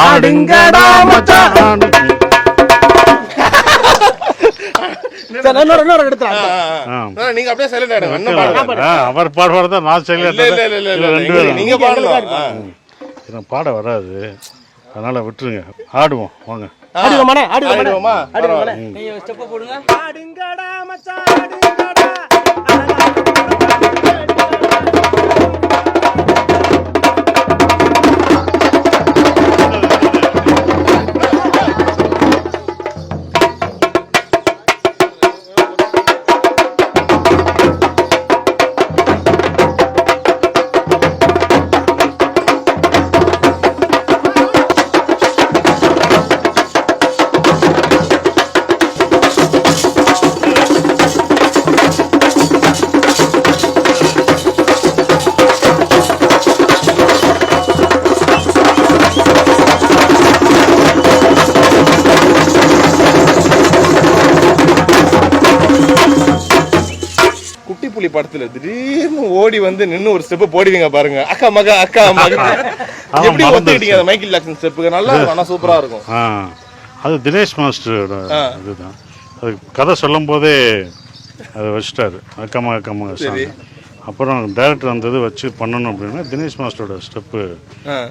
ஆடுங்கடா மச்சான். நீங்க அப்படியே சைலண்ட் ஆயிடுங்க. அவர் பாடுறதா நான் சைலண்ட். நீங்க பாடலாம். பாட வராது, அதனால விட்டுருங்க. ஆடுவோம் வாங்க. ஆடுவோமா? புலி படத்துல திடீர்னு ஓடி வந்து நின்னு ஒரு ஸ்டெப் போடுவீங்க பாருங்க, அக்கா மக அக்கா மக. எப்படி ஒத்துக்கிட்டீங்க அந்த மைக்கேல் ஜாக்சன் ஸ்டெப்புக்கு? நல்லா இருக்கும், ஆனா சூப்பரா இருக்கும். அது தினேஷ் மாஸ்டரோட இதுதான். அது கதை சொல்லும் போதே அதை வச்சுட்டாரு, அக்கமா அக்கமா. அப்புறம் டைரக்டர் வந்தது வச்சு பண்ணணும் அப்படின்னா தினேஷ் மாஸ்டரோட ஸ்டெப்பு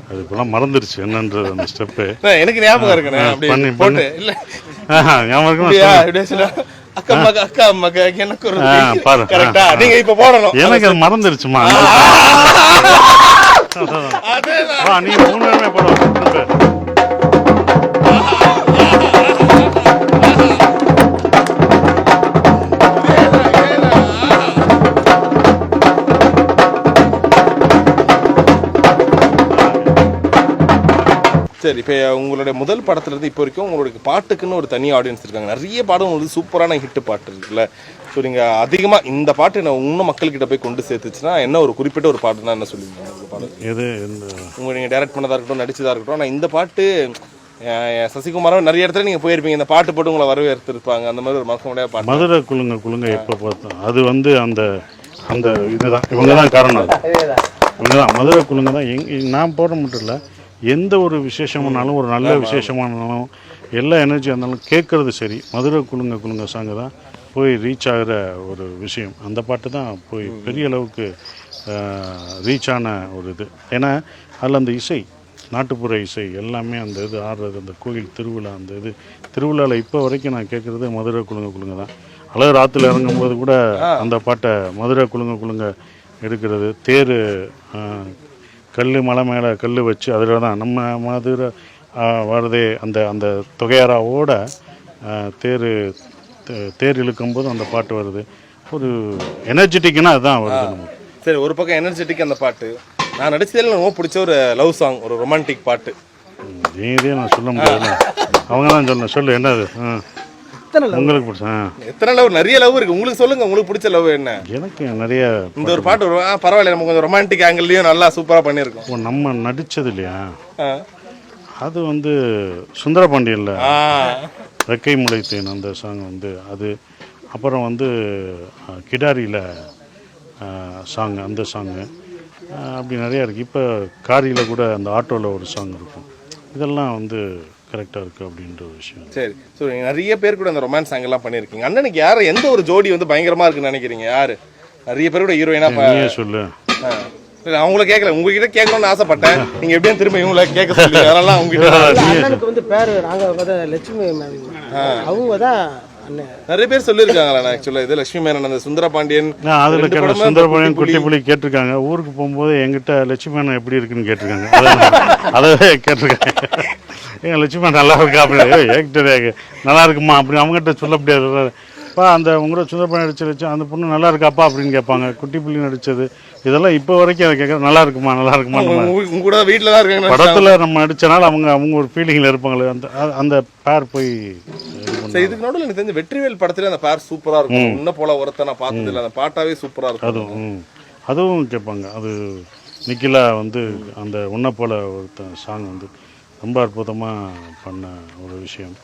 அது இப்பெல்லாம் மறந்துருச்சு என்னன்றது. அந்த ஸ்டெப்பு எனக்கு ஞாபகம் இருக்கு, பண்ணி பண்ணி ஞாபகம். எனக்கு மறந்துருச்சுமா. நீ 3 பேருமே போடுவோம். சரி, இப்போ உங்களுடைய முதல் படத்துலேருந்து இப்போ வரைக்கும் உங்களுடைய பாட்டுக்குன்னு ஒரு தனி ஆடியன்ஸ் இருக்காங்க. நிறைய பாடம் உங்களுக்கு சூப்பரான ஹிட் பாட்டு இருக்குல்ல. ஸோ நீங்கள் அதிகமாக இந்த பாட்டு நான் இன்னும் மக்கள்கிட்ட போய் கொண்டு சேர்த்துச்சுன்னா என்ன ஒரு குறிப்பிட்ட ஒரு பாட்டுனா என்ன சொல்லுவீங்க? இந்த பாட்டு எது உங்கள் நீங்கள் டைரக்ட் பண்ணதாக இருக்கட்டும், நடிச்சதாக இருக்கட்டும். ஆனால் இந்த பாட்டு சசிகுமாரா நிறைய இடத்துல நீங்கள் போயிருப்பீங்க, இந்த பாட்டு போட்டு உங்களை வரவேற்றிருப்பாங்க. அந்த மாதிரி ஒரு மறக்க பாட்டு மதுரை குழுங்க குழுங்க எப்போ பார்த்தோம். அது வந்து அந்த அந்த இதுதான், இவங்க தான் காரணம். இவங்க தான் மதுரை குழுங்க தான். நான் போட மட்டும் இல்லை, எந்த ஒரு விசேஷமானாலும் ஒரு நல்ல விசேஷமானாலும் எல்லா எனர்ஜியாக இருந்தாலும் கேட்குறது சரி, மதுரை குழுங்க குழுங்க சாங்கு தான் போய் ரீச் ஆகிற ஒரு விஷயம். அந்த பாட்டு தான் போய் பெரிய அளவுக்கு ரீச் ஆன ஒரு இது. ஏன்னா அதில் அந்த இசை, நாட்டுப்புற இசை எல்லாமே அந்த இது ஆடுறது, அந்த கோயில் திருவிழா, அந்த இது திருவிழாவில் இப்போ வரைக்கும் நான் கேட்குறது மதுரை குழுங்க குழுங்க தான். அழகர் ஆற்றுல இறங்கும்போது கூட அந்த பாட்டை மதுரை குழுங்க குழுங்க எடுக்கிறது. தேர் கல் மலை மேலே கல் வச்சு அதில் தான் நம்ம மதுரை வருதே அந்த அந்த தொகையாராவோட தேர் இழுக்கும்போது அந்த பாட்டு வருது. ஒரு எனர்ஜெட்டிக்னா அதுதான் வருது நமக்கு. சரி, ஒரு பக்கம் எனர்ஜெட்டிக் அந்த பாட்டு. நான் நடிச்சதில் ரொம்ப பிடிச்ச ஒரு லவ் சாங், ஒரு ரொமான்டிக் பாட்டு. இதே நான் சொல்ல முடியாது, அவங்க தான் சொன்ன. சொல்லு என்னது உங்களுக்கு பிடிச்ச? எத்தனை லவ்? நிறைய லவ் இருக்கு, உங்களுக்கு சொல்லுங்க, உங்களுக்கு பிடிச்ச லவ் என்ன? எனக்கு நிறைய. இந்த ஒரு பாட்டு பரவாயில்ல, நம்ம கொஞ்சம் ரொமான்டிக் ஆங்கிள்லயும் நல்லா சூப்பரா பண்ணிருக்கோம். நம்ம நடிச்சது இல்லையா, அது வந்து சுந்தரபாண்டியன்ல ரெக்கை முளைத்தேன் அந்த சாங் வந்து அது. அப்புறம் வந்து கிடாரியில் சாங், அந்த சாங்கு அப்படி நிறையா இருக்குது. இப்போ காரியில் கூட அந்த ஆட்டோவில் ஒரு சாங் இருக்கும். இதெல்லாம் வந்து கரெக்டாக இருக்குது அப்படின்ற ஒரு விஷயம். சரி, ஸோ நிறைய பேர் கூட அந்த ரொமான்ஸ் சாங் எல்லாம் பண்ணியிருக்கீங்க. அண்ணனுக்கு யார், எந்த ஒரு ஜோடி வந்து பயங்கரமாக இருக்குன்னு நினைக்கிறீங்க? யார் நிறைய பேர் கூட ஹீரோயினா? சொல்லு. அவங்கள கேட்கல, உங்ககிட்ட கேட்கணும்னு ஆசைப்பட்டேன். நீங்க எப்படியும் திரும்ப இவங்கள கேட்க சொல்லி அதெல்லாம் உங்ககிட்ட வந்து பேரு நாங்க லட்சுமி அவங்க தான் நிறைய பேர் சொல்லியிருக்காங்களா? ஆக்சுவலா இது லட்சுமி மேனன், அந்த சுந்தரபாண்டியன், சுந்தரபாண்டியன் குட்டி புலி கேட்டிருக்காங்க. ஊருக்கு போகும்போது எங்கிட்ட லட்சுமி மேனன் எப்படி இருக்குன்னு கேட்டிருக்காங்க. அதவே கேட்டிருக்காங்க, ஏன் லட்சுமி நல்லா இருக்கா அப்படின்னு. ஏகிட்ட நல்லா இருக்குமா அப்படின்னு அவங்ககிட்ட சொல்ல முடியாது. அந்த உங்களோட சுந்தரபாண்டியன் நடிச்சு அந்த பொண்ணு நல்லா இருக்காப்பா அப்படின்னு கேட்பாங்க. குட்டி புள்ளி நடிச்சது இதெல்லாம் இப்போ வரைக்கும் அதை கேட்குற நல்லா இருக்குமா நல்லா இருக்குமா. கூட வீட்டில் தான் இருக்காங்க. படத்தில் நம்ம நடிச்சனால அவங்க ஒரு ஃபீலிங்கில் இருப்பாங்களே, அந்த அந்த பேர் போய். இதுக்கு நடுவில் எனக்கு தெரிஞ்ச வெற்றிவேல் படத்துல அந்த பேர் சூப்பராக இருக்கும். இன்னும் போல ஒருத்த நான் பார்த்தது இல்லை, அந்த பாட்டாவே சூப்பராக இருக்கும். அதுவும் கேட்பாங்க. அது நிக்கிலா வந்து அந்த உன்ன போல ஒருத்த சாங் வந்து ரொம்ப அற்புதமாக பண்ண ஒரு விஷயம்.